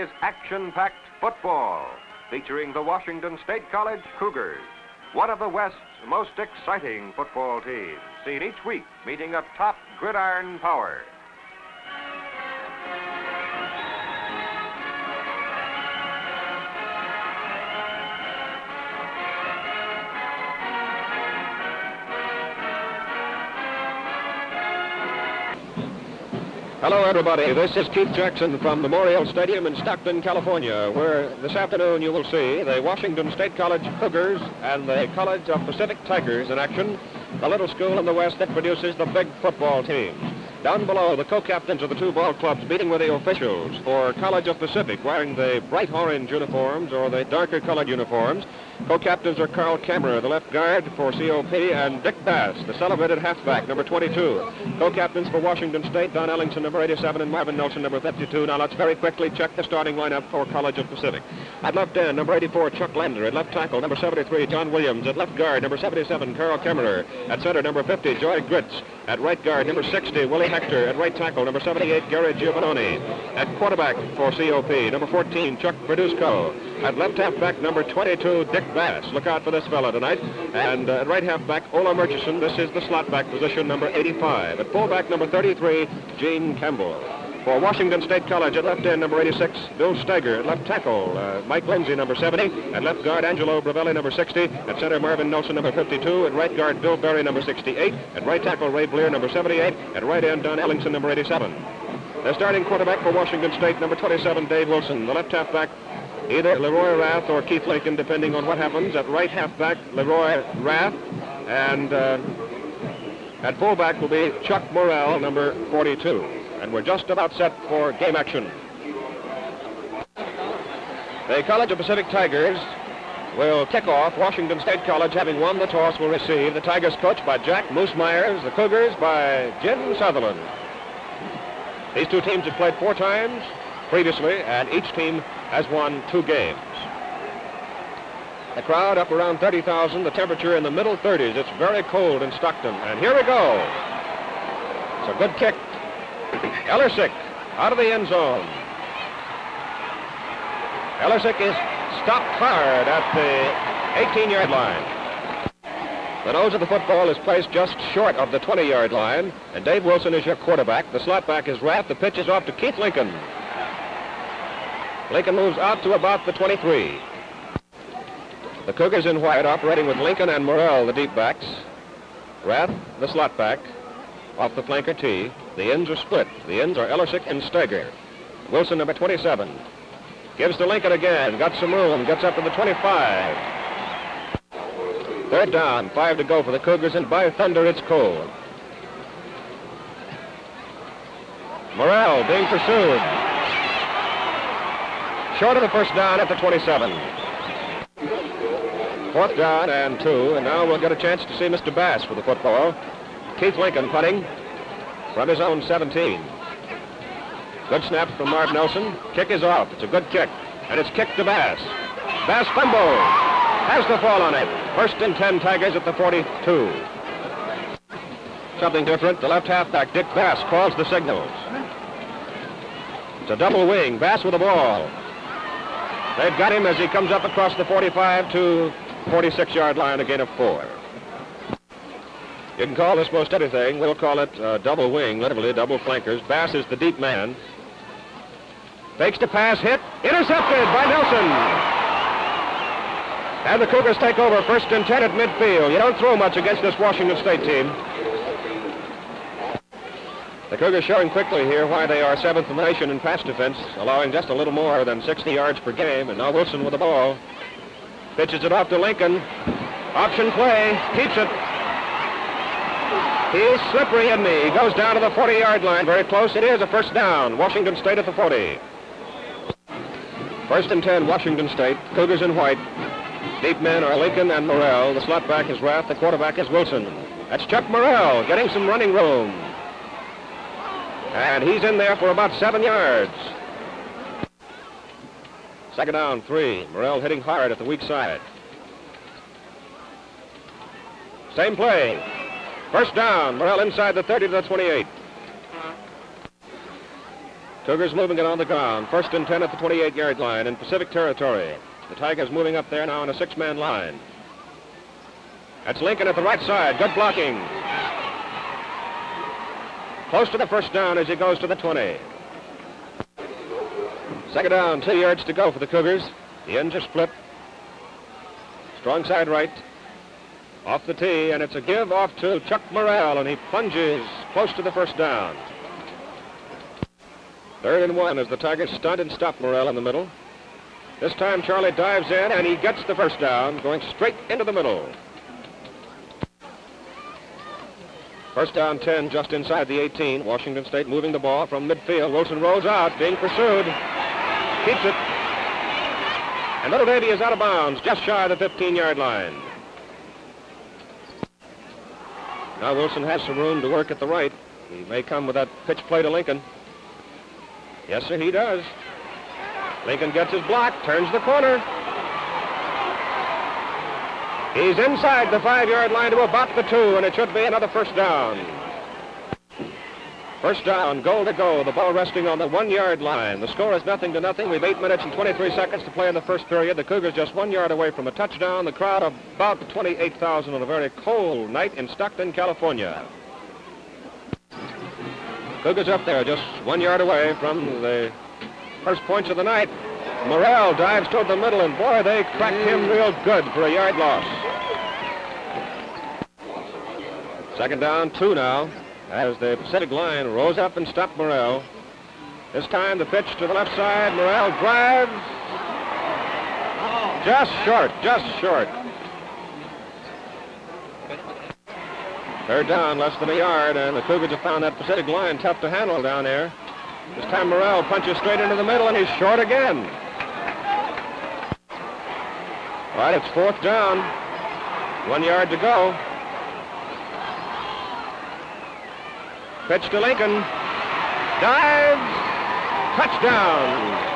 is action-packed football, featuring the Washington State College Cougars, one of the West's most exciting football teams, seen each week meeting a top gridiron power. Hello, everybody. This is Keith Jackson from Memorial Stadium in Stockton, California, where this afternoon you will see the Washington State College Cougars and the College of Pacific Tigers in action, the little school in the West that produces the big football teams. Down below, the co-captains of the two ball clubs meeting with the officials for College of Pacific, wearing the bright orange uniforms or the darker colored uniforms. Co-captains are Carl Kammerer, the left guard for COP, and Dick Bass, the celebrated halfback, number 22. Co-captains for Washington State, Don Ellingson, number 87, and Marvin Nelson, number 52. Now let's very quickly check the starting lineup for College of Pacific. At left end, number 84, Chuck Lander. At left tackle, number 73, John Williams. At left guard, number 77, Carl Kammerer. At center, number 50, Joy Gritz. At right guard, number 60, Willie Hector. At right tackle, number 78, Gary Giovanoni. At quarterback for COP, number 14, Chuck Verduzco. At left halfback, number 22, Dick Bass. Look out for this fella tonight. And at right halfback, Ola Murchison. This is the slot back position, number 85. At fullback, number 33, Gene Campbell. For Washington State College, at left end, number 86, Bill Steiger. At left tackle, Mike Lindsay, number 70. At left guard, Angelo Bravelli, number 60. At center, Marvin Nelson, number 52. At right guard, Bill Berry, number 68. At right tackle, Ray Blear, number 78. At right end, Don Ellingson, number 87. The starting quarterback for Washington State, number 27, Dave Wilson. The left halfback, either Leroy Rath or Keith Lincoln, depending on what happens. At right halfback, Leroy Rath. And at fullback will be Chuck Morrell, number 42. And we're just about set for game action. The College of Pacific Tigers will kick off. Washington State College, having won the toss, will receive. The Tigers coached by Jack Moose Myers, the Cougars by Jim Sutherland. These two teams have played 4 times previously, and each team has won 2 games. The crowd up around 30,000, the temperature in the middle 30s. It's very cold in Stockton, and here we go. It's a good kick. Ellersick out of the end zone. Ellersick is stopped hard at the 18-yard line. The nose of the football is placed just short of the 20-yard line, and Dave Wilson is your quarterback. The slot back is Rath. The pitch is off to Keith Lincoln. Lincoln moves out to about the 23. The Cougars in white, operating with Lincoln and Morrell, the deep backs. Rath, the slot back, off the flanker tee. The ends are split. The ends are Ellersick and Steiger. Wilson, number 27. Gives to Lincoln again. Got some room. Gets up to the 25. Third down. 5 to go for the Cougars, and by thunder, it's cold. Morrell being pursued. Short of the first down at the 27. 4th down and 2, and now we'll get a chance to see Mr. Bass for the football. Keith Lincoln punting from his own 17. Good snap from Marv Nelson. Kick is off. It's a good kick, and it's kicked to Bass. Bass fumble. Has the fall on it. 1st and 10 Tigers at the 42. Something different. The left halfback, Dick Bass, calls the signals. It's a double wing. Bass with the ball. They've got him as he comes up across the 45 to 46-yard line, a gain of 4. You can call this most anything. We'll call it double wing, literally double flankers. Bass is the deep man. Fakes to pass, hit, intercepted by Nelson. And the Cougars take over 1st and 10 at midfield. You don't throw much against this Washington State team. The Cougars showing quickly here why they are 7th in the nation in pass defense, allowing just a little more than 60 yards per game. And now Wilson with the ball. Pitches it off to Lincoln. Option play, keeps it. He's slippery, isn't he? He goes down to the 40-yard line. Very close. It is a 1st down. Washington State at the 40. 1st and 10, Washington State. Cougars in white. Deep men are Lincoln and Morrell. The slot back is Rath. The quarterback is Wilson. That's Chuck Morrell getting some running room. And he's in there for about 7 yards. 2nd down, 3. Morrell hitting hard at the weak side. Same play. 1st down. Morrell inside the 30 to the 28. Cougars moving it on the ground. 1st and 10 at the 28-yard line in Pacific territory. The Tigers moving up there now in a 6-man line. That's Lincoln at the right side. Good blocking. Close to the first down as he goes to the 20. 2nd down, 2 yards to go for the Cougars. The ends are split. Strong side right. Off the tee, and it's a give off to Chuck Morrell, and he plunges close to the first down. 3rd and 1 as the Tigers stunt and stop Morrell in the middle. This time Charlie dives in, and he gets the first down, going straight into the middle. 1st down 10, just inside the 18. Washington State moving the ball from midfield. Wilson rolls out, being pursued. Keeps it. And Little Davy is out of bounds, just shy of the 15-yard line. Now Wilson has some room to work at the right. He may come with that pitch play to Lincoln. Yes, sir, he does. Lincoln gets his block, turns the corner. He's inside the 5-yard line to about the 2, and it should be another first down. First down, goal to go. The ball resting on the 1-yard line. The score is 0-0. We've 8 minutes and 23 seconds to play in the first period. The Cougars just 1 yard away from a touchdown. The crowd about 28,000 on a very cold night in Stockton, California. Cougars up there just 1 yard away from the first points of the night. Morrell dives toward the middle, and boy, they cracked him real good for a yard loss. 2nd down, 2 now, as the Pacific line rolls up and stops Morrell. This time the pitch to the left side. Morrell drives. Just short. 3rd down, less than a yard, and the Cougars have found that Pacific line tough to handle down there. This time Morrell punches straight into the middle, and he's short again. All right, it's 4th down. 1 yard to go. Pitch to Lincoln. Dives. Touchdown.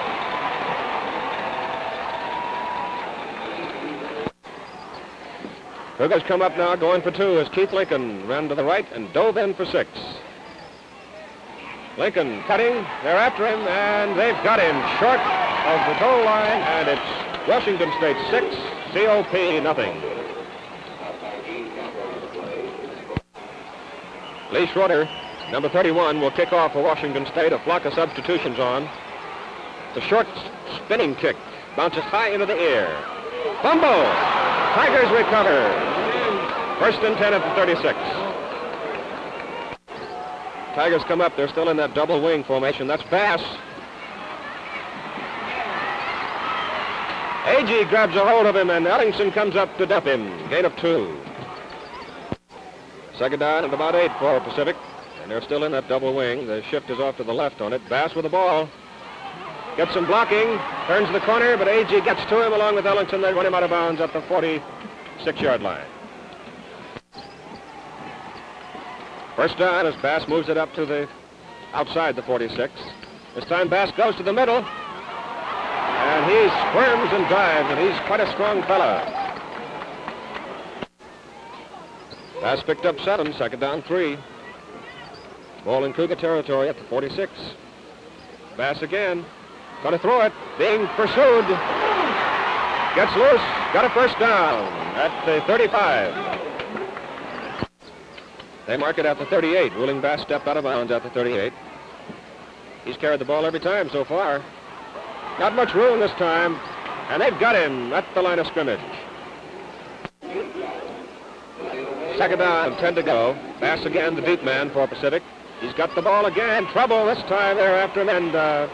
Cougars come up now, going for 2 as Keith Lincoln ran to the right and dove in for 6. Lincoln cutting. They're after him, and they've got him short of the goal line, and it's Washington State 6, COP nothing. Lee Schroeder, number 31, will kick off for Washington State. A flock of substitutions on. The short spinning kick bounces high into the air. Fumble! Tigers recover. 1st and 10 at the 36. Tigers come up. They're still in that double wing formation. That's Bass. Agee grabs a hold of him, and Ellingson comes up to dump him. Gain of 2. 2nd down and about 8 for Pacific. And they're still in that double wing. The shift is off to the left on it. Bass with the ball. Gets some blocking. Turns the corner, but Agee gets to him along with Ellingson. They run him out of bounds at the 46-yard line. 1st down as Bass moves it up to the outside the 46. This time Bass goes to the middle. And he squirms and dives, and he's quite a strong fella. Bass picked up 7, 2nd down 3. Ball in Cougar territory at the 46. Bass again. Going to throw it. Being pursued. Gets loose. Got a first down at the 35. They mark it at the 38. Ruling Bass stepped out of bounds at the 38. He's carried the ball every time so far. Not much room this time. And they've got him at the line of scrimmage. 2nd down, 10 to go. Bass again, the deep man for Pacific. He's got the ball again. Trouble this time. They're after him, and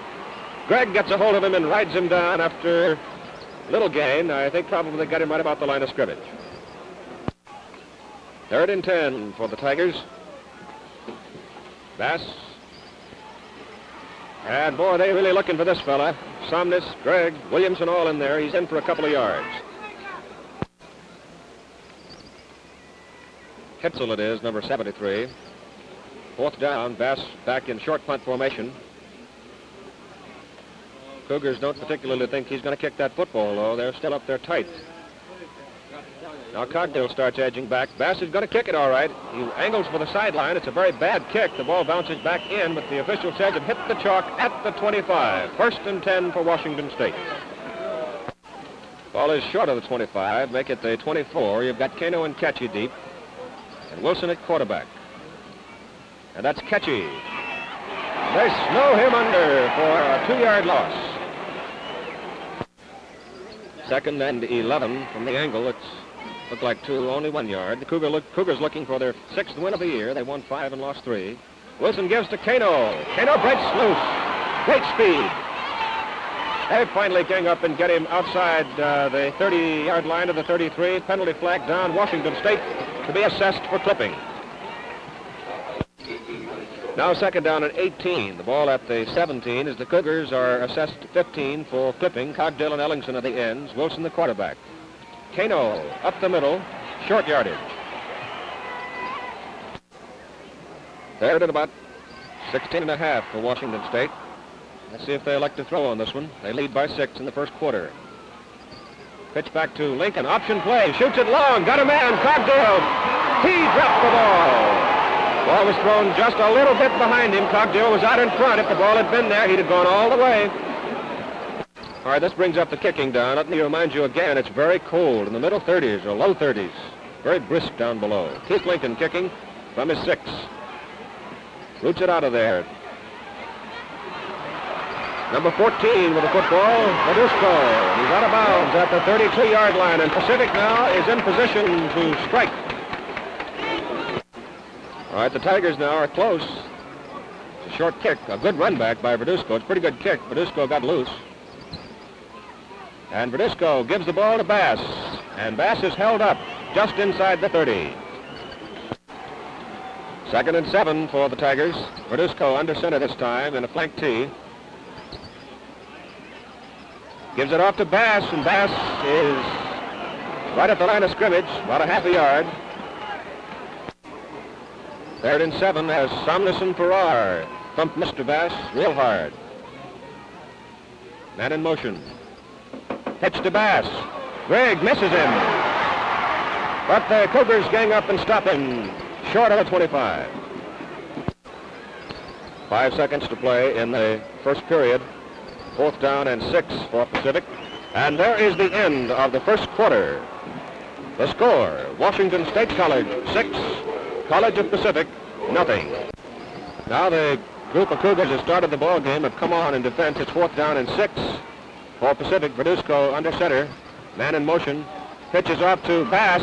Gregg gets a hold of him and rides him down after little gain. I think probably they got him right about the line of scrimmage. 3rd and 10 for the Tigers. Bass. And boy, they're really looking for this fella. Somnus, Gregg, Williamson all in there. He's in for a couple of yards. Hitzel it is, number 73. 4th down, Bass back in short punt formation. Cougars don't particularly think he's going to kick that football, though. They're still up there tight. Now Cogdill starts edging back. Bass is going to kick it all right. He angles for the sideline. It's a very bad kick. The ball bounces back in, but the official says it hit the chalk at the 25. 1st and 10 for Washington State. Ball is short of the 25. Make it the 24. You've got Kano and Ketchy deep. And Wilson at quarterback. And that's Ketchy. They snow him under for a 2-yard loss. 2nd and 11 from the angle. It's looked like only 1 yard. The Cougars looking for their 6th win of the year. They won 5 and lost 3. Wilson gives to Kano. Kano breaks loose. Great speed. They finally gang up and get him outside the 30-yard line of the 33. Penalty flag down. Washington State to be assessed for clipping. Now 2nd down and 18. The ball at the 17 as the Cougars are assessed 15 for clipping. Cogdill and Ellingson at the ends. Wilson the quarterback. Kano up the middle. Short yardage. 3rd and about 16 and a half for Washington State. Let's see if they elect to throw on this one. They lead by 6 in the first quarter. Pitch back to Lincoln. Option play. Shoots it long. Got a man. Cogdill. He dropped the ball. Ball was thrown just a little bit behind him. Cogdill was out in front. If the ball had been there, he'd have gone all the way. All right, this brings up the kicking down. Let me remind you again, it's very cold in the middle 30s or low 30s. Very brisk down below. Keith Lincoln kicking from his 6. Roots it out of there. Number 14 with the football, Badusco. He's out of bounds at the 32-yard line, and Pacific now is in position to strike. All right, the Tigers now are close. It's a short kick, a good run back by Verduzco. It's a pretty good kick. Verduzco got loose. And Verduzco gives the ball to Bass. And Bass is held up just inside the 30. 2nd and 7 for the Tigers. Verduzco under center this time in a flank tee. Gives it off to Bass, and Bass is right at the line of scrimmage, about a half a yard. 3rd and 7 as Somnus and Farrar thumped Mr. Bass real hard. Man in motion. Pitch to Bass. Grigg misses him. But the Cougars gang up and stop him short of the 25. 5 seconds to play in the first period. 4th down and 6 for Pacific. And there is the end of the first quarter. The score, Washington State College 6, College of Pacific, nothing. Now the group of Cougars that started the ball game have come on in defense. It's 4th down and 6 for Pacific. Verduzco under center. Man in motion. Pitches off to Bass.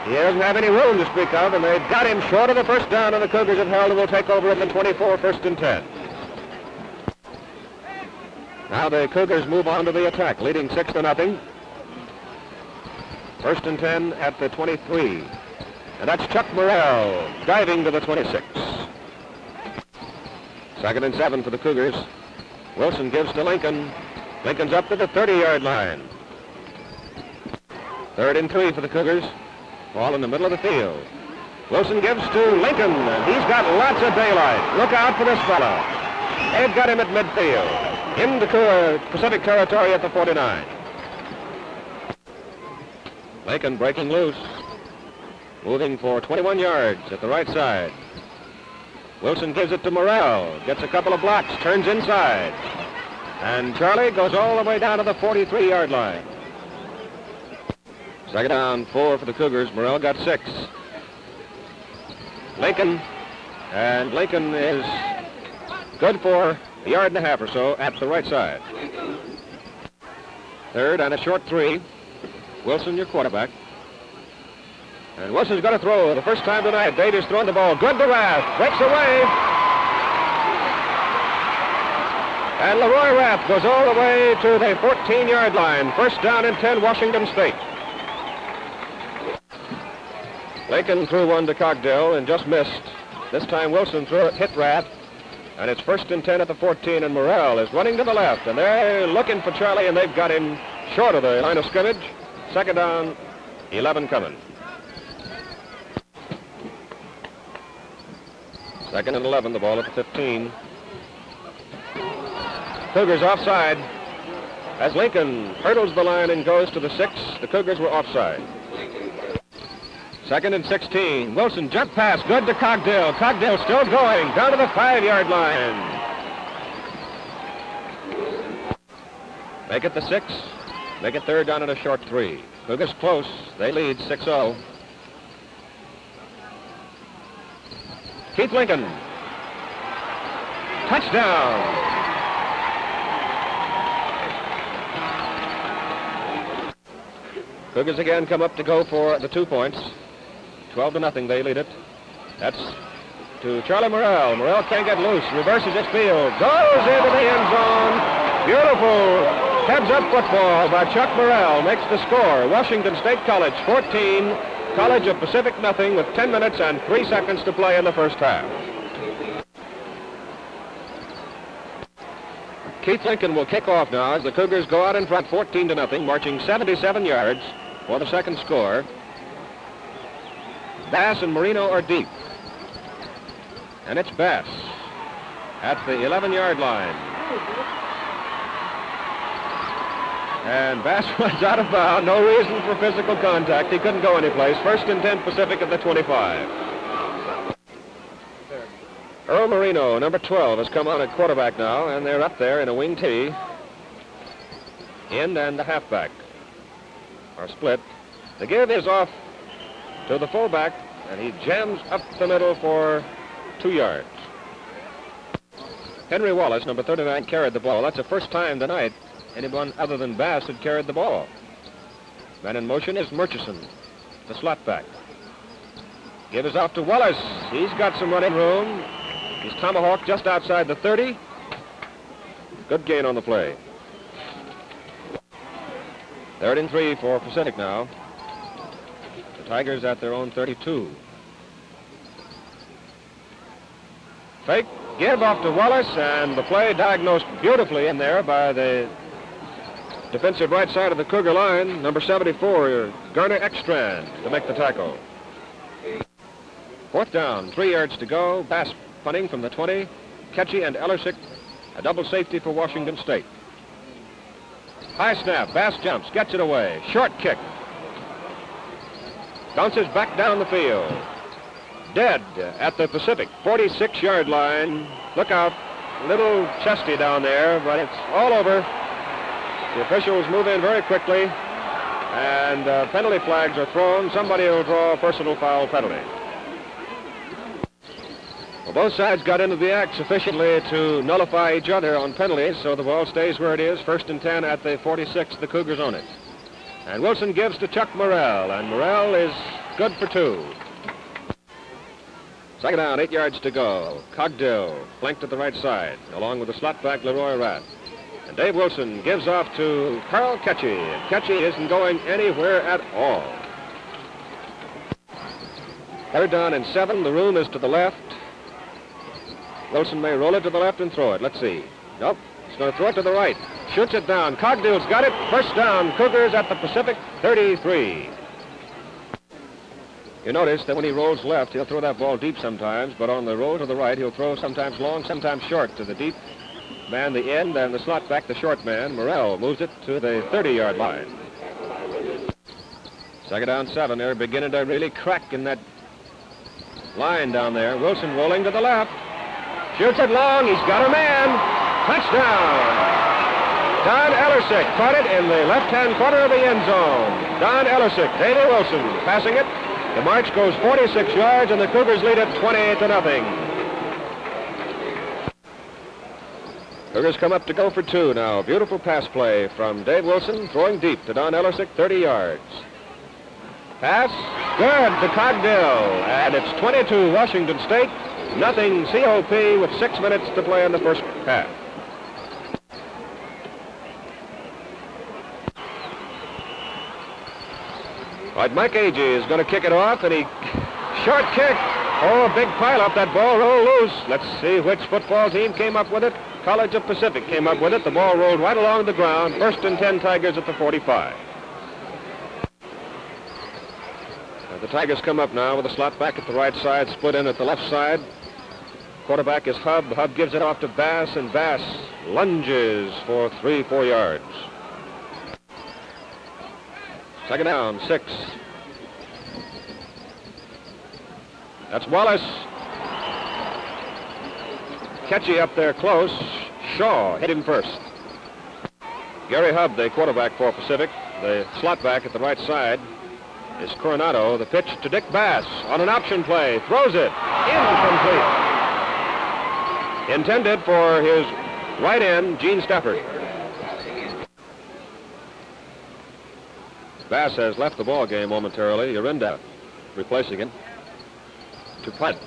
He doesn't have any room to speak of, and they've got him short of the first down, and the Cougars have held and will take over at the 24, 1st and 10. Now the Cougars move on to the attack, leading 6-0. 1st and 10 at the 23. And that's Chuck Morrell diving to the 26. 2nd and 7 for the Cougars. Wilson gives to Lincoln. Lincoln's up to the 30-yard line. 3rd and 3 for the Cougars. Ball in the middle of the field. Wilson gives to Lincoln. He's got lots of daylight. Look out for this fella. They've got him at midfield. Into Pacific territory at the 49. Lincoln breaking loose. Moving for 21 yards at the right side. Wilson gives it to Morrell. Gets a couple of blocks. Turns inside. And Charlie goes all the way down to the 43-yard line. 2nd down, 4 for the Cougars. Morrell got 6. Lincoln. And Lincoln is good for a yard and a half or so at the right side. 3rd and a short 3. Wilson, your quarterback. And Wilson's going to throw the first time tonight. Davis throwing the ball. Good to Rath. Breaks away. And Leroy Rath goes all the way to the 14-yard line. 1st down and 10, Washington State. Lincoln threw one to Cogdill and just missed. This time Wilson hit Rath. And it's 1st and 10 at the 14, and Morrell is running to the left. And they're looking for Charlie, and they've got him short of the line of scrimmage. 2nd down, 11 coming. 2nd and 11, the ball at the 15. Cougars offside. As Lincoln hurdles the line and goes to the 6, the Cougars were offside. Second and 16. Wilson jump pass, good to Cogdill. Cogdill still going, down to the 5-yard line. Make it the 6. Make it third down and a short 3. Cougars close. They lead 6-0. Keith Lincoln. Touchdown. Cougars again come up to go for the 2 points. 12-0, they lead it. That's to Charlie Morrell. Morrell can't get loose. Reverses his field. Goes into the end zone. Beautiful heads-up football by Chuck Morrell makes the score. Washington State College 14, College of Pacific nothing with 10 minutes and 3 seconds to play in the first half. Keith Lincoln will kick off now as the Cougars go out in front 14-0, marching 77 yards for the second score. Bass and Marino are deep. And it's Bass at the 11-yard line. And Bass runs out of bounds. No reason for physical contact. He couldn't go anyplace. First and 10 Pacific at the 25. Earl Marino, number 12, has come on at quarterback now, and they're up there in a wing tee. End and the halfback are split. The give is off to the fullback, and he jams up the middle for 2 yards. Henry Wallace, number 39, carried the ball. That's the first time tonight anyone other than Bass had carried the ball. Man in motion is Murchison, the slot back. Give is off to Wallace. He's got some running room. He's tomahawked just outside the 30. Good gain on the play. 3rd and 3 for Pacific now. The Tigers at their own 32. Fake, give off to Wallace, and the play diagnosed beautifully in there by the defensive right side of the Cougar line, number 74, Garner Ekstrand, to make the tackle. 4th down, 3 yards to go. Bass punting from the 20. Ketchy and Ellersick, a double safety for Washington State. High snap, Bass jumps, gets it away. Short kick. Bounces back down the field. Dead at the Pacific 46-yard line. Look out, little chesty down there, but it's all over. The officials move in very quickly, and penalty flags are thrown. Somebody will draw a personal foul penalty. Well, both sides got into the act sufficiently to nullify each other on penalties, so the ball stays where it is. 1st and 10 at the 46. The Cougars own it. And Wilson gives to Chuck Morrell, and Morrell is good for 2. 2nd down, 8 yards to go. Cogdill flanked at the right side, along with the slot back Leroy Rath. And Dave Wilson gives off to Carl Ketchy. Ketchy isn't going anywhere at all. 3rd down and 7. The room is to the left. Wilson may roll it to the left and throw it. Let's see. Nope. He's going to throw it to the right. Shoots it down. Cogdill's got it. First down. Cougars at the Pacific 33. You notice that when he rolls left, he'll throw that ball deep sometimes, but on the roll to the right, he'll throw sometimes long, sometimes short to the deep man, the end, and the slot back, the short man. Morrell moves it to the 30-yard line. 2nd down, 7. They're beginning to really crack in that line down there. Wilson rolling to the left. Shoots it long. He's got a man. Touchdown. Don Ellersick caught it in the left-hand corner of the end zone. Don Ellersick, Davey Wilson passing it. The march goes 46 yards, and the Cougars lead it 20-0. Cougars come up to go for 2 now. Beautiful pass play from Dave Wilson, throwing deep to Don Ellersick, 30 yards. Pass, good to Cogdill, and it's 22 Washington State, nothing COP with 6 minutes to play in the first half. All right, Mike Agee is going to kick it off, and he short kick. Oh, a big pileup. That ball rolled loose. Let's see which football team came up with it. College of Pacific came up with it. The ball rolled right along the ground. 1st and 10 Tigers at the 45. The Tigers come up now with a slot back at the right side, split in at the left side. Quarterback is Hub. Hub gives it off to Bass, and Bass lunges for 3-4 yards. 2nd down, 6. That's Wallace. Catchy up there close. Shaw hit him first. Gary Hubb, the quarterback for Pacific. The slot back at the right side is Coronado. The pitch to Dick Bass on an option play. Throws it. Incomplete. Intended for his right end, Gene Stafford. Bass has left the ball game momentarily. Urinda replacing him to punt.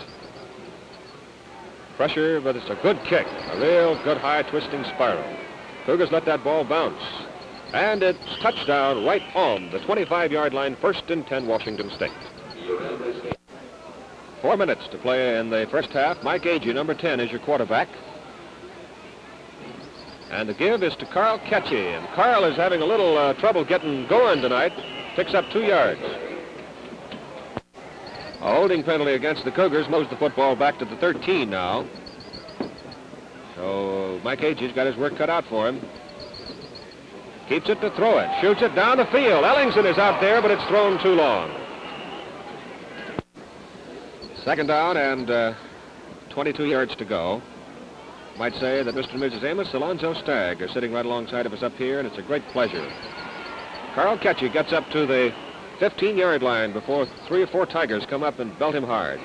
Pressure, but it's a good kick. A real good high twisting spiral. Cougars let that ball bounce. And it's touchdown right on the 25-yard line, 1st and 10, Washington State. 4 minutes to play in the first half. Mike Agee, number 10, is your quarterback. And the give is to Carl Ketchy. And Carl is having a little trouble getting going tonight. Picks up 2 yards. A holding penalty against the Cougars moves the football back to the 13 now. So Mike Agee's got his work cut out for him. Keeps it to throw it. Shoots it down the field. Ellingson is out there, but it's thrown too long. 2nd down and 22 yards to go. Might say that Mr. and Mrs. Amos, Alonzo Stagg, are sitting right alongside of us up here, and it's a great pleasure. Carl Ketchy gets up to the 15-yard line before 3 or 4 Tigers come up and belt him hard.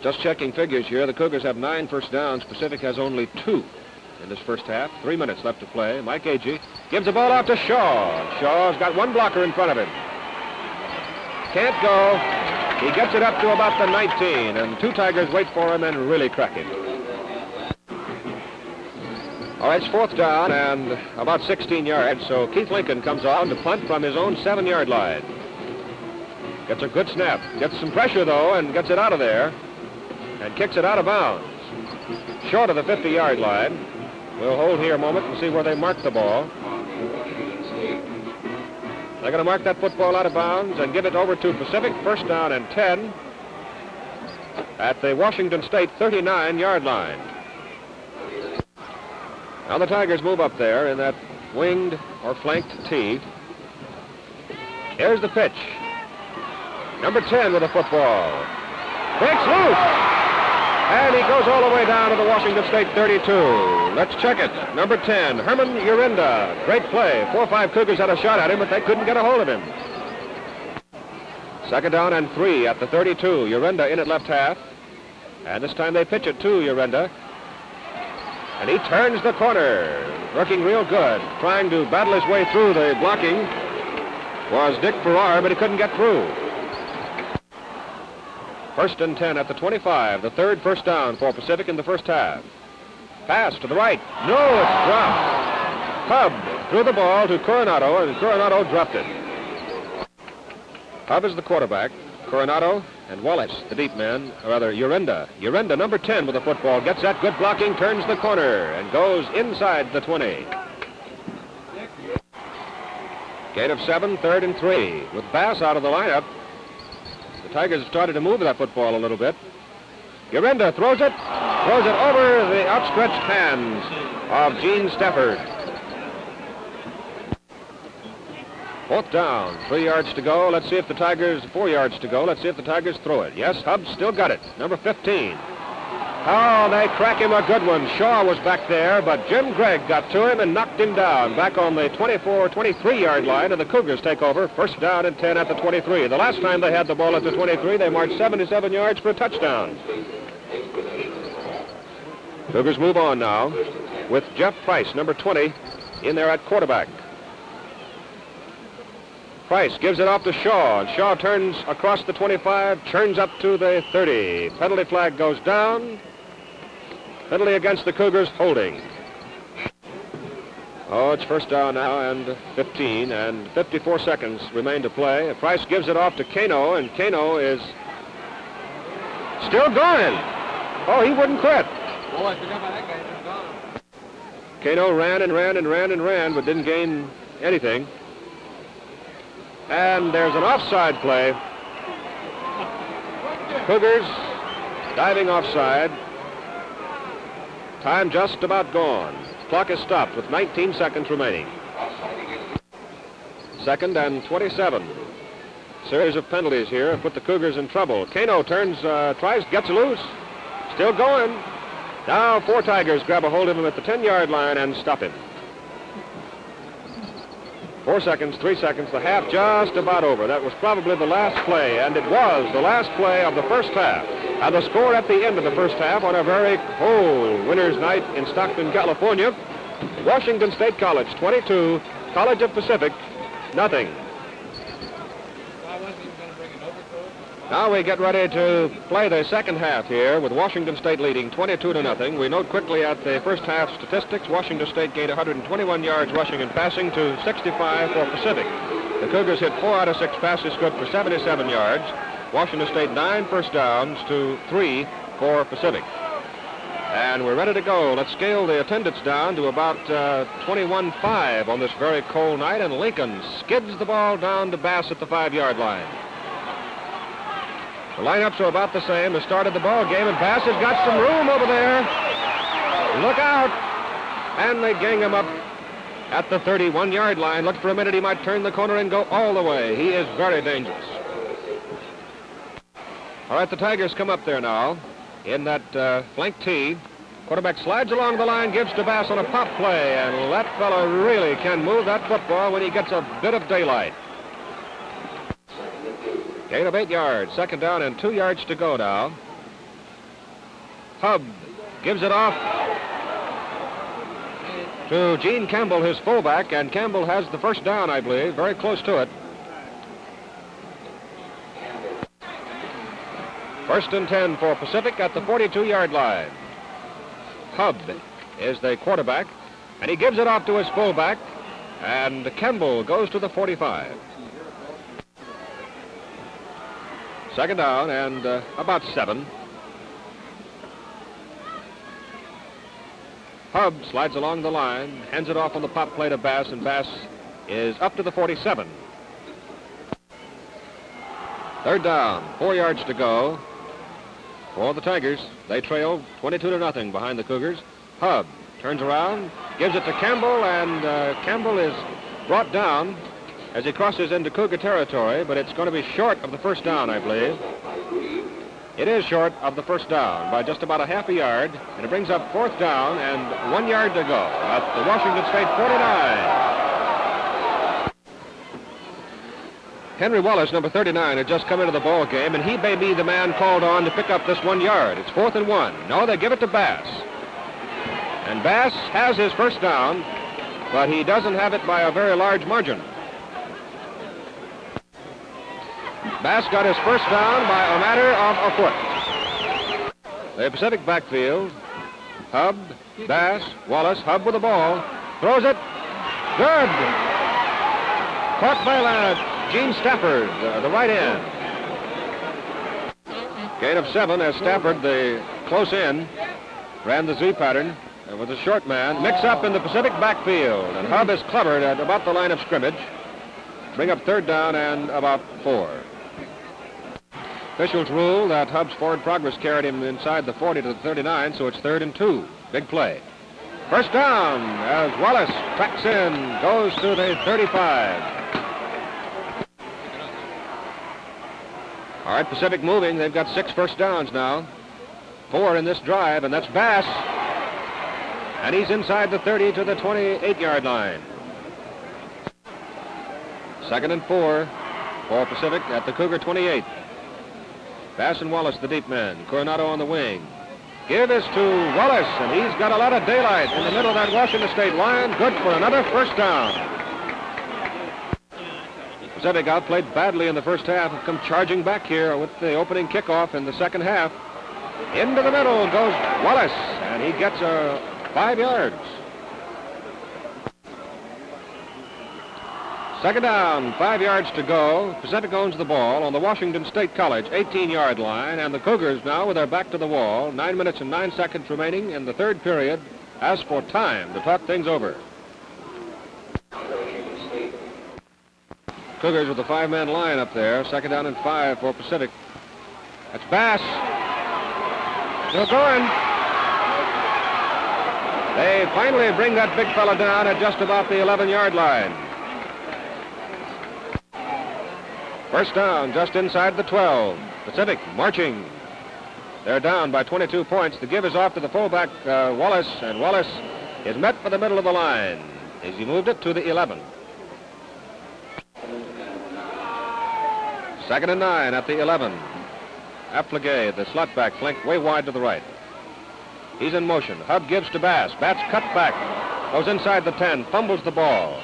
Just checking figures here. The Cougars have 9 first downs. Pacific has only 2 in this first half. 3 minutes left to play. Mike Agee gives the ball out to Shaw. Shaw's got 1 blocker in front of him. Can't go. He gets it up to about the 19, and 2 Tigers wait for him and really crack him. All right, it's 4th down and about 16 yards, so Keith Lincoln comes on to punt from his own 7-yard line. Gets a good snap. Gets some pressure, though, and gets it out of there and kicks it out of bounds. Short of the 50-yard line. We'll hold here a moment and see where they mark the ball. They're going to mark that football out of bounds and give it over to Pacific. 1st down and 10 at the Washington State 39-yard line. Now the Tigers move up there in that winged or flanked T. Here's the pitch. Number 10 with the football. Breaks loose. And he goes all the way down to the Washington State 32. Let's check it. Number 10, Herman Urinda. Great play. 4 or 5 Cougars had a shot at him, but they couldn't get a hold of him. 2nd down and 3 at the 32. Urinda in at left half. And this time they pitch it to Urinda. And he turns the corner. Working real good. Trying to battle his way through the blocking was Dick Farrar, but he couldn't get through. 1st and 10 at the 25. The 3rd first down for Pacific in the first half. Pass to the right. No, it's dropped. Hubb threw the ball to Coronado, and Coronado dropped it. Hubb is the quarterback. Coronado and Wallace, the deep man, or rather Urinda. Urinda, number 10 with the football, gets that good blocking, turns the corner, and goes inside the 20. Gain of 7, 3rd and 3. With Bass out of the lineup, the Tigers have started to move that football a little bit. Urinda throws it over the outstretched hands of Gene Stafford. 4th down, 3 yards to go. Let's see if the Tigers, 4 yards to go. Let's see if the Tigers throw it. Yes, Hubb still got it. Number 15. Oh, they crack him a good one. Shaw was back there, but Jim Gregg got to him and knocked him down. Back on the 24, 23-yard line, and the Cougars take over. 1st down and 10 at the 23. The last time they had the ball at the 23, they marched 77 yards for a touchdown. Cougars move on now with Jeff Price, number 20, in there at quarterback. Price gives it off to Shaw, and Shaw turns across the 25, turns up to the 30. Penalty flag goes down. Penalty against the Cougars, holding. Oh, it's 1st down now and 15, and 54 seconds remain to play. Price gives it off to Kano, and Kano is still going. Oh, he wouldn't quit. Oh, I forgot about that guy. Kano ran and ran and ran and ran, but didn't gain anything. And there's an offside play. Cougars diving offside. Time just about gone. Clock is stopped with 19 seconds remaining. 2nd and 27. Series of penalties here have put the Cougars in trouble. Kano turns, gets loose. Still going. Now 4 Tigers grab a hold of him at the 10-yard line and stop him. 4 seconds, 3 seconds, the half just about over. That was probably the last play, and it was the last play of the first half. And the score at the end of the first half on a very cold winter's night in Stockton, California, Washington State College 22, College of Pacific, nothing. Now we get ready to play the second half here with Washington State leading 22-0. We note quickly at the first half statistics, Washington State gained 121 yards rushing and passing to 65 for Pacific. The Cougars hit 4 out of 6 passes good for 77 yards. Washington State 9 first downs to 3 for Pacific. And we're ready to go. Let's scale the attendance down to about 21-5 on this very cold night, and Lincoln skids the ball down to Bass at the 5-yard line. The lineups are about the same as started the ball game, and Bass has got some room over there. Look out. And they gang him up at the 31-yard line. Look for a minute, he might turn the corner and go all the way. He is very dangerous. All right, the Tigers come up there now in that flank tee. Quarterback slides along the line, gives to Bass on a pop play, and that fellow really can move that football when he gets a bit of daylight. Gain of 8 yards, second down and 2 yards to go now. Hubb gives it off to Gene Campbell, his fullback, and Campbell has the first down, I believe, very close to it. First and 10 for Pacific at the 42-yard line. Hubb is the quarterback, and he gives it off to his fullback, and Campbell goes to the 45. Second down and about 7. Hubb slides along the line, hands it off on the pop play to Bass, and Bass is up to the 47. Third down, 4 yards to go for the Tigers. They trail 22-0 behind the Cougars. Hubb turns around, gives it to Campbell, and Campbell is brought down as he crosses into Cougar territory, but it's going to be short of the first down, I believe. It is short of the first down by just about a half a yard, and it brings up fourth down and 1 yard to go at the Washington State 49. Henry Wallace, number 39, had just come into the ball game, and he may be the man called on to pick up this 1 yard. It's 4th and 1. No, they give it to Bass. And Bass has his first down, but he doesn't have it by a very large margin. Bass got his first down by a matter of a foot. The Pacific backfield. Hubb, Bass, Wallace. Hubb with the ball. Throws it. Good. Caught by Gene Stafford, the right end. Gain of 7 as Stafford, the close end, ran the Z pattern with a short man. Mix up in the Pacific backfield, and Hubb is covered at about the line of scrimmage. Bring up third down and about 4. Officials rule that Hubb's forward progress carried him inside the 40 to the 39, so it's 3rd and 2. Big play. First down as Wallace tracks in, goes to the 35. All right, Pacific moving. They've got 6 first downs now. 4 in this drive, and that's Bass. And he's inside the 30 to the 28-yard line. 2nd and 4 for Pacific at the Cougar 28. Bass and Wallace, the deep men. Coronado on the wing. Give this to Wallace, and he's got a lot of daylight in the middle of that Washington State line. Good for another first down. Pacific outplayed badly in the first half. Have come charging back here with the opening kickoff in the second half. Into the middle goes Wallace, and he gets 5 yards. Second down, 5 yards to go. Pacific owns the ball on the Washington State College 18-yard line, and the Cougars now with their back to the wall. 9 minutes and 9 seconds remaining in the third period. As for time to talk things over. Cougars with a 5-man line up there. Second down and 5 for Pacific. That's Bass. Still going. They finally bring that big fella down at just about the 11-yard line. First down, just inside the 12. Pacific marching. They're down by 22 points. The give is off to the fullback, Wallace, and Wallace is met by the middle of the line as he moved it to the 11. Second and 9 at the 11. Affligay, the slot back, flanked way wide to the right. He's in motion. Hub gives to Bass. Bass cut back. Goes inside the 10. Fumbles the ball.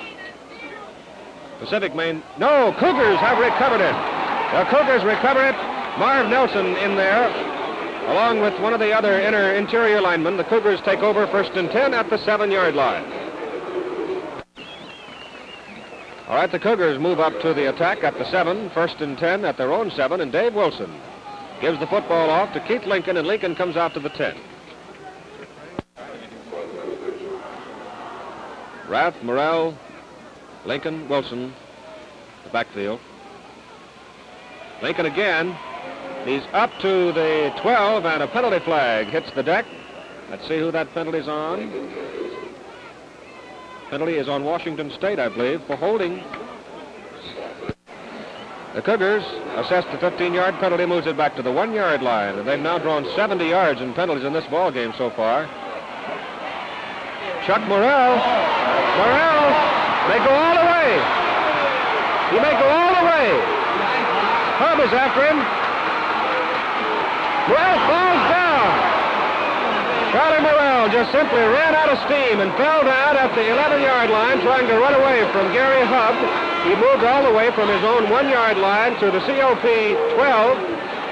Pacific Maine. No, Cougars have recovered it. The Cougars recover it. Marv Nelson in there, along with one of the other interior linemen. The Cougars take over 1st and 10 at the 7-yard line. All right, the Cougars move up to the attack at the 7, 1st and 10 at their own 7, and Dave Wilson gives the football off to Keith Lincoln, and Lincoln comes out to the 10. Rath, Morrell, Lincoln, Wilson, the backfield. Lincoln again. He's up to the 12, and a penalty flag hits the deck. Let's see who that penalty's on. Penalty is on Washington State, I believe, for holding. The Cougars assessed the 15-yard penalty, moves it back to the 1-yard line, and they've now drawn 70 yards in penalties in this ball game so far. Chuck Morrell. Morrell may go all the way. He may go all the way. Hub is after him. Morrell falls down. Charlie Morrell just simply ran out of steam and fell down at the 11-yard line trying to run away from Gary Hub. He moved all the way from his own 1-yard line to the COP 12.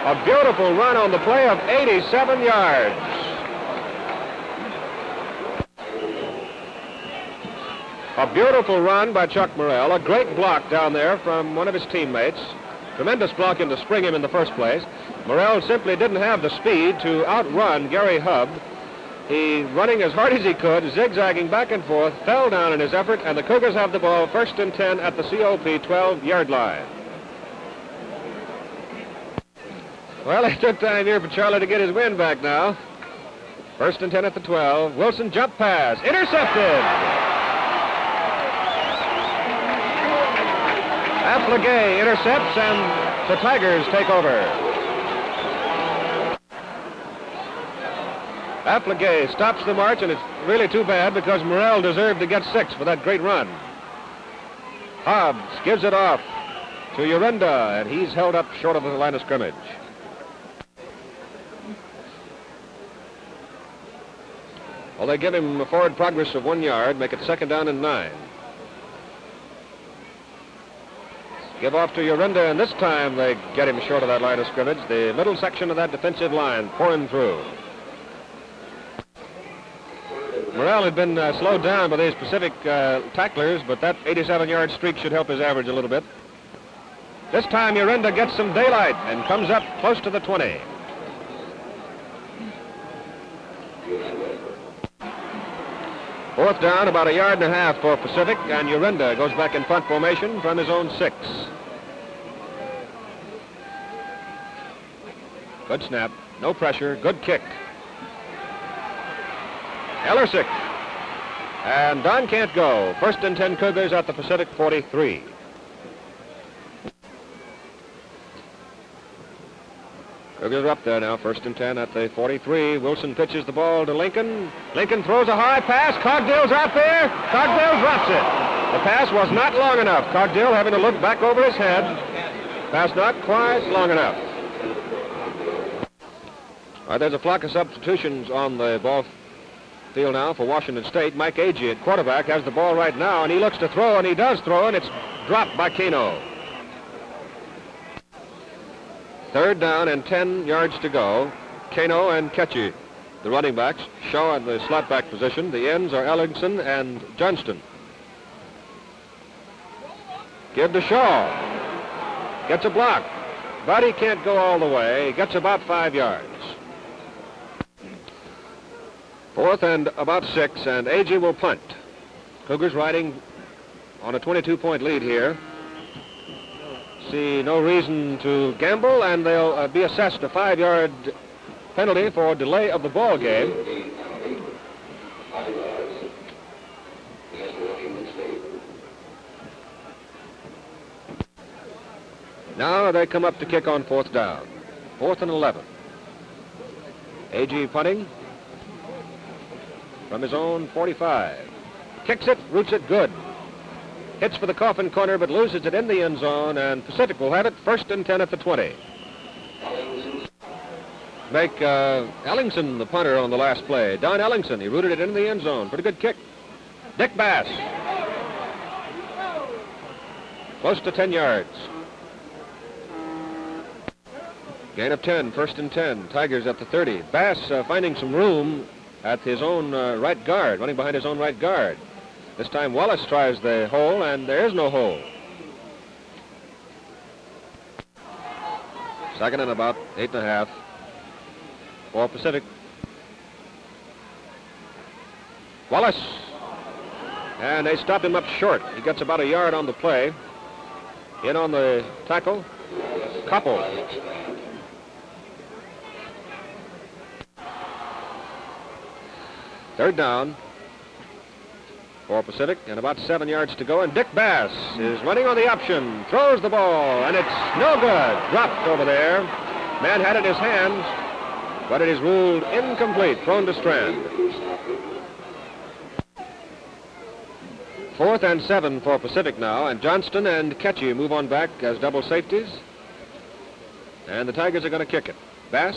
A beautiful run on the play of 87 yards. A beautiful run by Chuck Morrell. A great block down there from one of his teammates. Tremendous blocking to spring him in the first place. Morrell simply didn't have the speed to outrun Gary Hub. He, running as hard as he could, zigzagging back and forth, fell down in his effort, and the Cougars have the ball 1st and 10 at the COP 12-yard line. Well, it took time here for Charlie to get his wind back now. 1st and 10 at the 12. Wilson jump pass. Intercepted! Affligay intercepts, and the Tigers take over. Affligay stops the march, and it's really too bad because Morrell deserved to get 6 for that great run. Hobbs gives it off to Urenda, and he's held up short of the line of scrimmage. Well, they give him a forward progress of 1 yard, make it 2nd down and 9. Give off to Urenda, and this time they get him short of that line of scrimmage. The middle section of that defensive line pouring through. Morrell had been slowed down by these Pacific tacklers, but that 87-yard streak should help his average a little bit. This time Urenda gets some daylight and comes up close to the 20. Fourth down, about 1.5 yards for Pacific, and Urenda goes back in punt formation from his own 6. Good snap, no pressure, good kick. Ellersick. And Don can't go. 1st and 10 Cougars at the Pacific 43. Cougars are up there now, 1st and 10 at the 43. Wilson pitches the ball to Lincoln. Lincoln throws a high pass. Cogdill's out there. Cogdill drops it. The pass was not long enough. Cogdill having to look back over his head. Pass not quite long enough. All right, there's a flock of substitutions on the ball field now for Washington State. Mike Agee at quarterback has the ball right now, and he looks to throw, and he does throw, and it's dropped by Kano. 3rd down and 10 yards to go. Kano and Ketchy, the running backs, Shaw in the slot back position. The ends are Ellingson and Johnston. Give to Shaw. Gets a block, but he can't go all the way. He gets about 5 yards. 4th and about 6, and Agee will punt. Cougars riding on a 22-point lead here. See no reason to gamble, and they'll be assessed a 5-yard penalty for delay of the ball game. Now they come up to kick on 4th down. 4th and 11. A.G. punting from his own 45. Kicks it, roots it good. Hits for the coffin corner, but loses it in the end zone, and Pacific will have it 1st and 10 at the 20. Make Ellingson the punter on the last play. Don Ellingson, he rooted it in the end zone. Pretty good kick. Dick Bass. Close to 10 yards. Gain of 10, 1st and 10. Tigers at the 30. Bass finding some room at his own right guard, running behind his own right guard. This time Wallace tries the hole, and there is no hole. 2nd and about 8.5 for Pacific. Wallace. And they stop him up short. He gets about a yard on the play. In on the tackle, Koppel. Third down for Pacific, and about 7 yards to go, and Dick Bass is running on the option, throws the ball, and it's no good. Dropped over there. Man had it in his hands, but it is ruled incomplete, thrown to Strand. 4th and 7 for Pacific now, and Johnston and Ketchy move on back as double safeties, and the Tigers are going to kick it. Bass,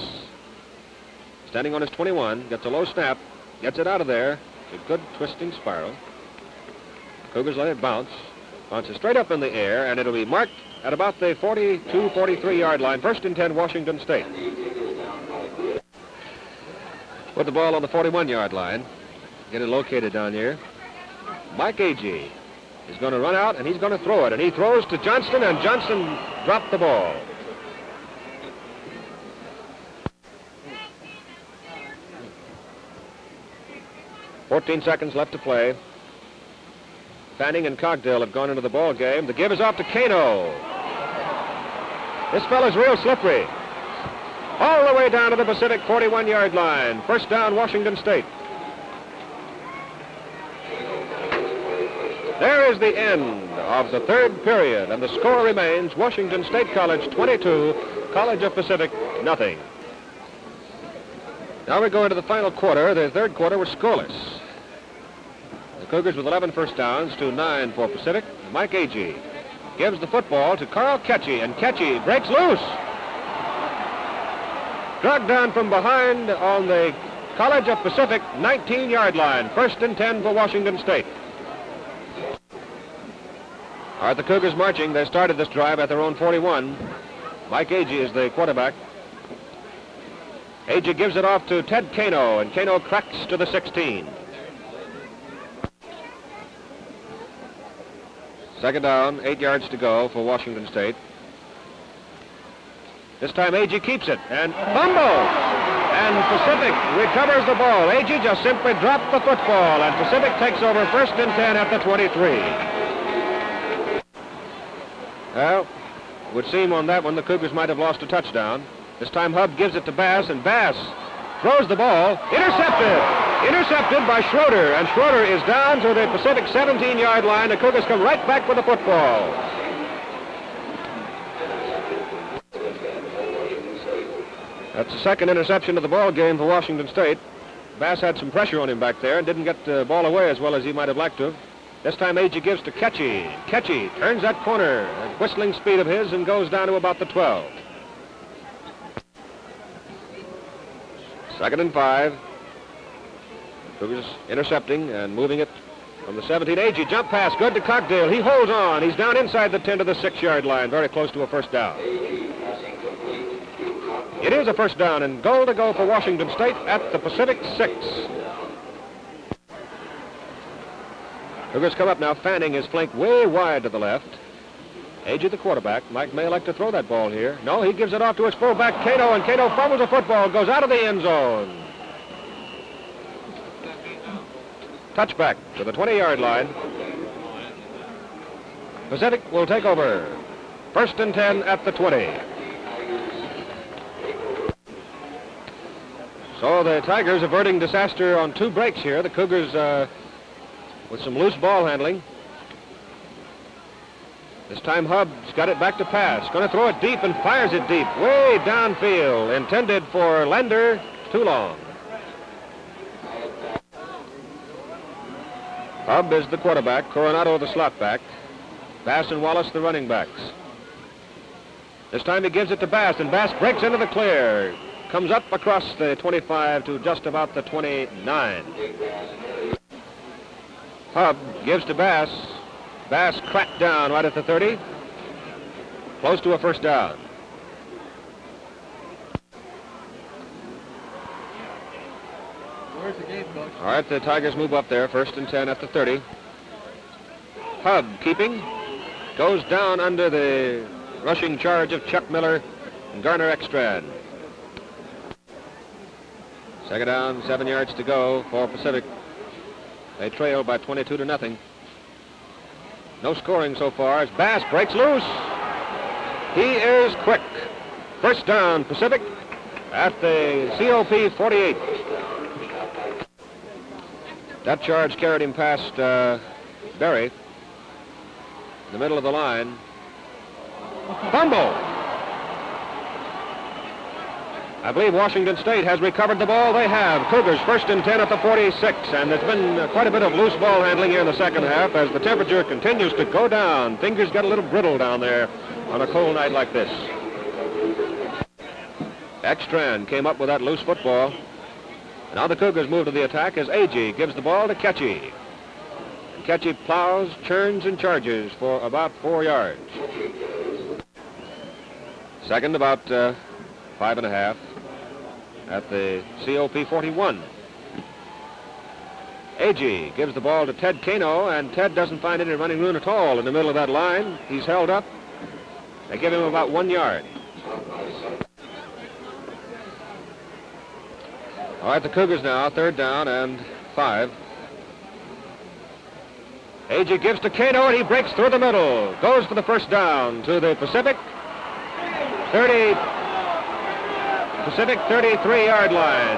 standing on his 21, gets a low snap, gets it out of there. It's a good twisting spiral. Cougars let it bounce. Bounces straight up in the air, and it'll be marked at about the 42, 43-yard line. 1st and 10, Washington State. Put the ball on the 41-yard line. Get it located down here. Mike Agee is going to run out, and he's going to throw it. And he throws to Johnston, and Johnston dropped the ball. "14 seconds left to play. Fanning and Cogdale have gone into the ball game. The give is off to Kano. This fella's real slippery. All the way down to the Pacific 41-yard line. 1st down, Washington State. There is the end of the 3rd period, and the score remains Washington State College 22, College of Pacific nothing. Now we go into the final quarter. The 3rd quarter was scoreless. The Cougars with 11 first downs to 9 for Pacific. Mike Agee gives the football to Carl Ketchy, and Ketchy breaks loose. Dragged down from behind on the College of Pacific 19-yard line. 1st and 10 for Washington State. All right, the Cougars marching. They started this drive at their own 41. Mike Agee is the quarterback. Agee gives it off to Ted Kano, and Kano cracks to the 16. 2nd down, 8 yards to go for Washington State. This time Agee keeps it, and fumbles! And Pacific recovers the ball. Agee just simply dropped the football, and Pacific takes over 1st and 10 at the 23. Well, it would seem on that one the Cougars might have lost a touchdown. This time Hub gives it to Bass, and Bass throws the ball. Intercepted! Intercepted by Schroeder, and Schroeder is down to the Pacific 17-yard line. The Cougars come right back with the football. That's the 2nd interception of the ball game for Washington State. Bass had some pressure on him back there and didn't get the ball away as well as he might have liked to. This time Agee gives to Ketchy. Ketchy turns that corner at whistling speed of his and goes down to about the 12. 2nd and 5. Cougars intercepting and moving it from the 17. Agee jump pass, good to Cogdale. He holds on. He's down inside the 10 to the 6-yard line, very close to a 1st down. It is a 1st down, and goal to go for Washington State at the Pacific 6. Cougars come up now. Fanning is flanked way wide to the left. Agee, the quarterback. Mike may like to throw that ball here. No, he gives it off to his fullback, Kano, and Kano fumbles the football, goes out of the end zone. Touchback to the 20-yard line. Pacific will take over. 1st and 10 at the 20. So the Tigers averting disaster on 2 breaks here. The Cougars with some loose ball handling. This time Hubb's got it back to pass. Going to throw it deep and fires it deep, way downfield. Intended for Lender, too long. Hubb is the quarterback, Coronado the slot back, Bass and Wallace the running backs. This time he gives it to Bass, and Bass breaks into the clear. Comes up across the 25 to just about the 29. Hubb gives to Bass. Bass cracked down right at the 30. Close to a first down. Where's the game, Coach? All right, the Tigers move up there, 1st and 10 at the 30. Hubb keeping. Goes down under the rushing charge of Chuck Miller and Garner Ekstrand. Second down, 7 yards to go for Pacific. They trail by 22-0. No scoring so far as Bass breaks loose. He is quick. First down, Pacific at the COP 48. That charge carried him past Berry in the middle of the line. Fumble. I believe Washington State has recovered the ball. They have. Cougars 1st and 10 at the 46, and there's been quite a bit of loose ball handling here in the second half as the temperature continues to go down. Fingers get a little brittle down there on a cold night like this. Ekstrand came up with that loose football. Now the Cougars move to the attack as Agee gives the ball to Ketchy. And Ketchy plows, churns, and charges for about 4 yards. Second, about 5.5 at the COP 41. Agee gives the ball to Ted Kano, and Ted doesn't find any running room at all in the middle of that line. He's held up. They give him about 1 yard. All right, the Cougars now, 3rd down and 5. Agee gives to Kano, and he breaks through the middle. Goes for the first down to the Pacific 33-yard line.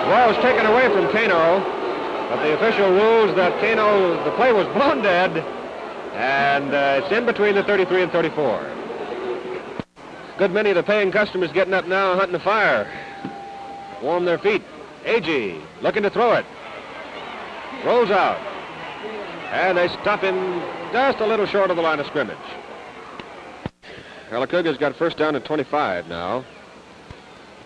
Well, it was taken away from Kano, but the official rules that Kano, the play was blown dead, and it's in between the 33 and 34. Good many of the paying customers getting up now hunting a fire. Warm their feet. Agee looking to throw it. Rolls out. And they stop him just a little short of the line of scrimmage. Well, the Cougars got first down at 25 now.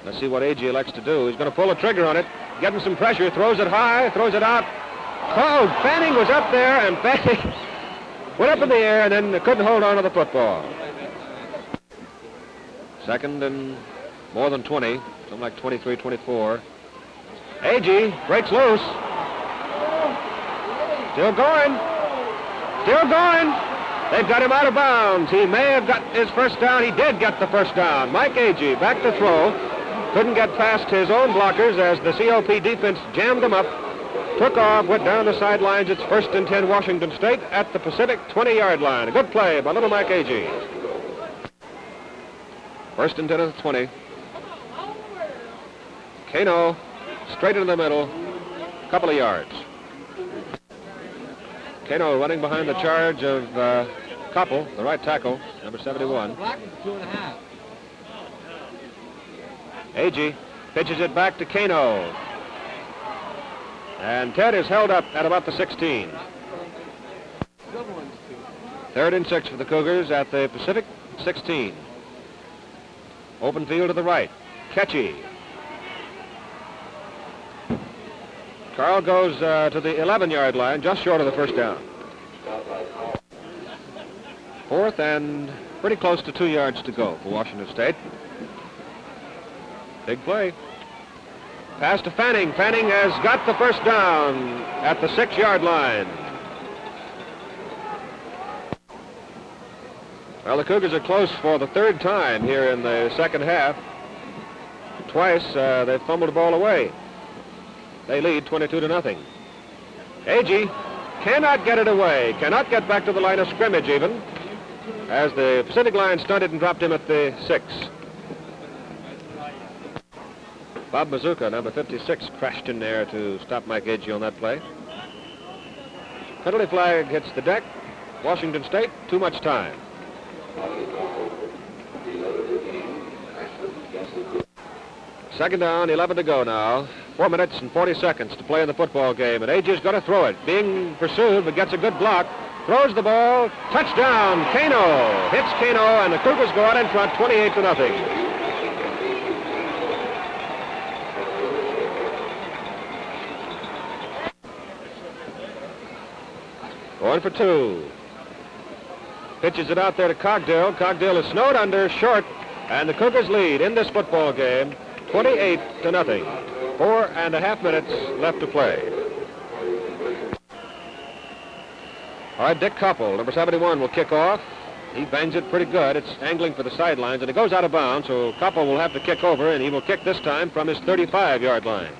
Let's see what Agee elects to do. He's going to pull the trigger on it, getting some pressure, throws it high, throws it out. Oh, Fanning was up there, and Fanning went up in the air and then couldn't hold on to the football. Second and more than 20, something like 23, 24. Agee breaks loose. Still going. Still going. They've got him out of bounds. He may have got his first down. He did get the first down. Mike Agee back to throw. Couldn't get past his own blockers as the COP defense jammed him up. Took off, went down the sidelines. It's 1st and 10 Washington State at the Pacific 20-yard line. A good play by little Mike Agee. 1st and 10 at the 20. Kano straight into the middle. Couple of yards. Kano running behind the charge of Koppel, the right tackle, number 71. Agee pitches it back to Kano. And Ted is held up at about the 16. 3rd and 6 for the Cougars at the Pacific 16. Open field to the right. Ketchy. Carl goes to the 11-yard line, just short of the first down. 4th and pretty close to 2 yards to go for Washington State. Big play. Pass to Fanning. Fanning has got the first down at the 6-yard line. Well, the Cougars are close for the 3rd time here in the second half. Twice they've fumbled the ball away. They lead 22-0. Agee cannot get it away, cannot get back to the line of scrimmage even, as the Pacific line stunted and dropped him at the 6. Bob Mazuka, number 56, crashed in there to stop Mike Agee on that play. Penalty flag hits the deck, Washington State too much time. Second down, 11 to go now. 4 minutes and 40 seconds to play in the football game. And A.J.'s going to throw it. Being pursued, but gets a good block. Throws the ball. Touchdown, Kano. Hits Kano, and the Cougars go out in front, 28 to nothing. Going for two. Pitches it out there to Cogdill. Cogdill is snowed under, short, and the Cougars lead in this football game, 28 to nothing. 4.5 minutes left to play. All right, Dick Koppel, number 71, will kick off. He bangs it pretty good. It's angling for the sidelines, and it goes out of bounds, so Koppel will have to kick over, and he will kick this time from his 35-yard line.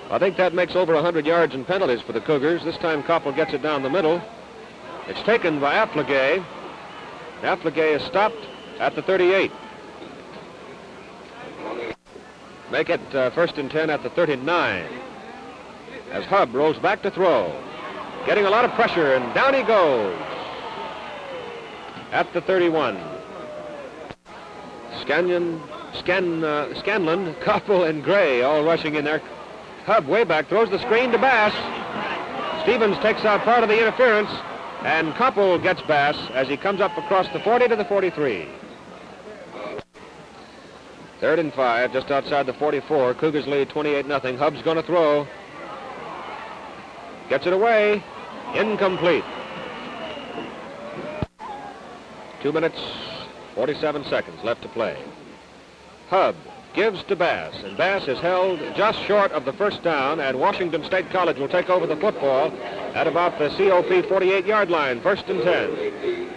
I think that makes over 100 yards in penalties for the Cougars. This time Koppel gets it down the middle. It's taken by Affligay. Affligay is stopped at the 38. Make it first and 10 at the 39. As Hubb rolls back to throw. Getting a lot of pressure, and down he goes. At the 31. Scanlon, Koppel, and Gray all rushing in there. Hubb way back, throws the screen to Bass. Stevens takes out part of the interference, and Koppel gets Bass as he comes up across the 40 to the 43. 3rd and 5, just outside the 44. Cougars lead 28-0. Hubb's going to throw. Gets it away. Incomplete. 2 minutes, 47 seconds left to play. Hubb gives to Bass, and Bass is held just short of the first down, and Washington State College will take over the football at about the COP 48-yard line, 1st and 10.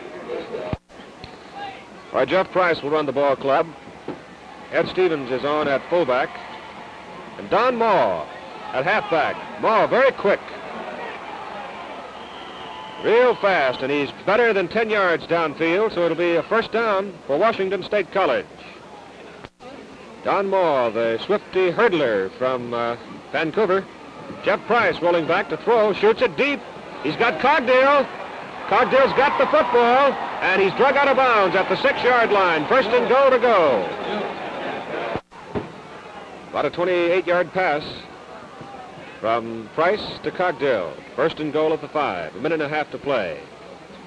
All right, Jeff Price will run the ball club. Ed Stevens is on at fullback, and Don Maw at halfback. Maw very quick, real fast, and he's better than 10 yards downfield, so it'll be a first down for Washington State College. Don Maw, the swifty hurdler from Vancouver. Jeff Price rolling back to throw, shoots it deep. He's got Cogdill. Cogdill's got the football, and he's drug out of bounds at the 6-yard line. First and goal to go. About a 28-yard pass from Price to Cogdill. First and goal at the 5. 1.5 minutes to play.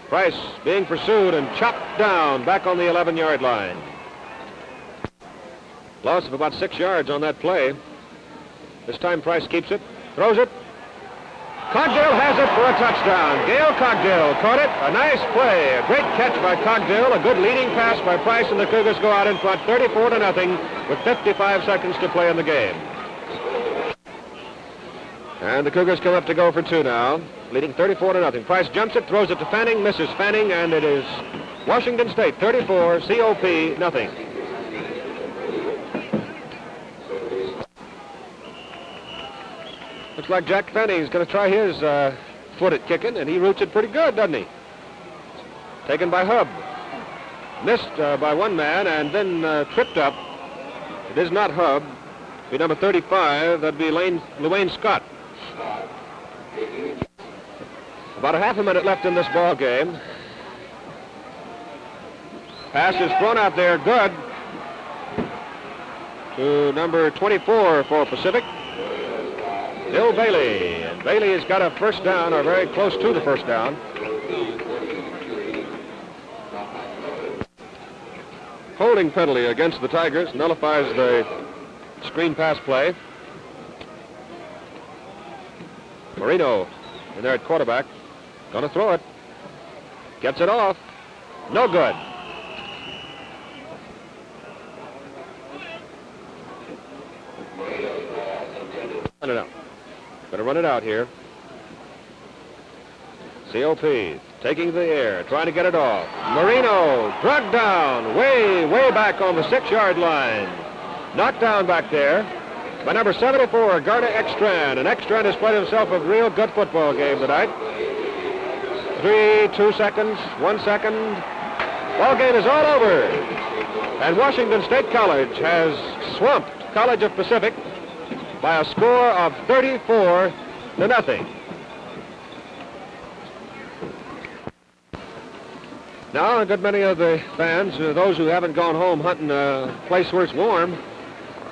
Price being pursued and chopped down back on the 11-yard line. Loss of about 6 yards on that play. This time Price keeps it, throws it. Cogdill has it for a touchdown. Gail Cogdill caught it. A nice play. A great catch by Cogdill. A good leading pass by Price, and the Cougars go out in front 34-0 with 55 seconds to play in the game. And the Cougars come up to go for two now, leading 34-0. Price jumps it, throws it to Fanning, misses Fanning, and it is Washington State 34, COP nothing. Looks like Jack Fanning's going to try his foot at kicking, and he roots it pretty good, doesn't he? Taken by Hubb. Missed by one man, and then tripped up. It is not Hubb. It'd be number 35. That'd be Luane Scott. About a half a minute left in this ball game. Pass is thrown out there, good, to number 24 for Pacific, Bill Bailey. And Bailey has got a first down, or very close to the first down. Holding penalty against the Tigers nullifies the screen pass play. Marino in there at quarterback. Gonna throw it. Gets it off. No good. Run it out. Better run it out here. COP taking the air, trying to get it off. Marino drugged down way back on the 6-yard line. Knocked down back there by number 74, Garner Ekstrand. And Ekstrand has played himself a real good football game tonight. 3, 2 seconds, 1 second. Ball game is all over. And Washington State College has swamped College of Pacific by a score of 34-0. Now, a good many of the fans, those who haven't gone home hunting a place where it's warm,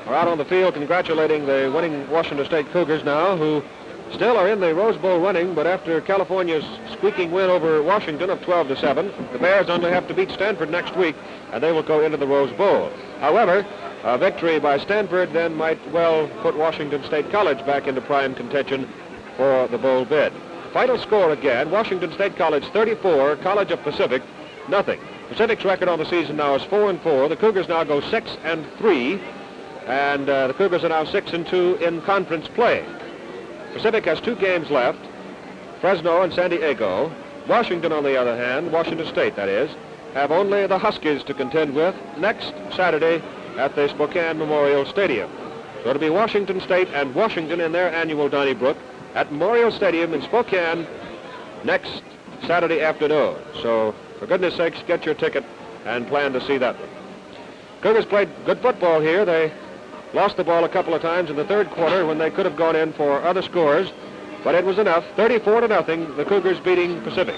are out on the field congratulating the winning Washington State Cougars now, who still are in the Rose Bowl running, but after California's squeaking win over Washington of 12-7, the Bears only have to beat Stanford next week, and they will go into the Rose Bowl. However, a victory by Stanford then might well put Washington State College back into prime contention for the bowl bid. Final score again, Washington State College 34, College of Pacific nothing. Pacific's record on the season now is 4-4. The Cougars now go 6-3, and the Cougars are now 6-2 in conference play. Pacific has 2 games left, Fresno and San Diego. Washington, on the other hand, Washington State, that is, have only the Huskies to contend with next Saturday at the Spokane Memorial Stadium. So it'll be Washington State and Washington in their annual Donnybrook at Memorial Stadium in Spokane next Saturday afternoon. So, for goodness sakes, get your ticket and plan to see that one. Cougars played good football here. They lost the ball a couple of times in the third quarter when they could have gone in for other scores, but it was enough. 34-0, the Cougars beating Pacific.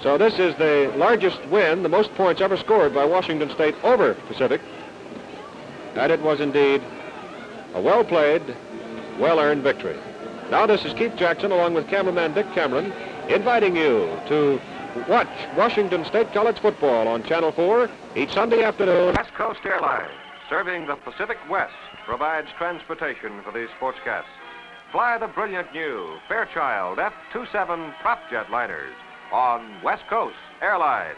So this is the largest win, the most points ever scored by Washington State over Pacific. And it was indeed a well-played, well-earned victory. Now this is Keith Jackson along with cameraman Dick Cameron inviting you to watch Washington State College football on Channel 4 each Sunday afternoon. West Coast Airlines, serving the Pacific West, provides transportation for these sportscasts. Fly the brilliant new Fairchild F-27 prop jet liners on West Coast Airlines.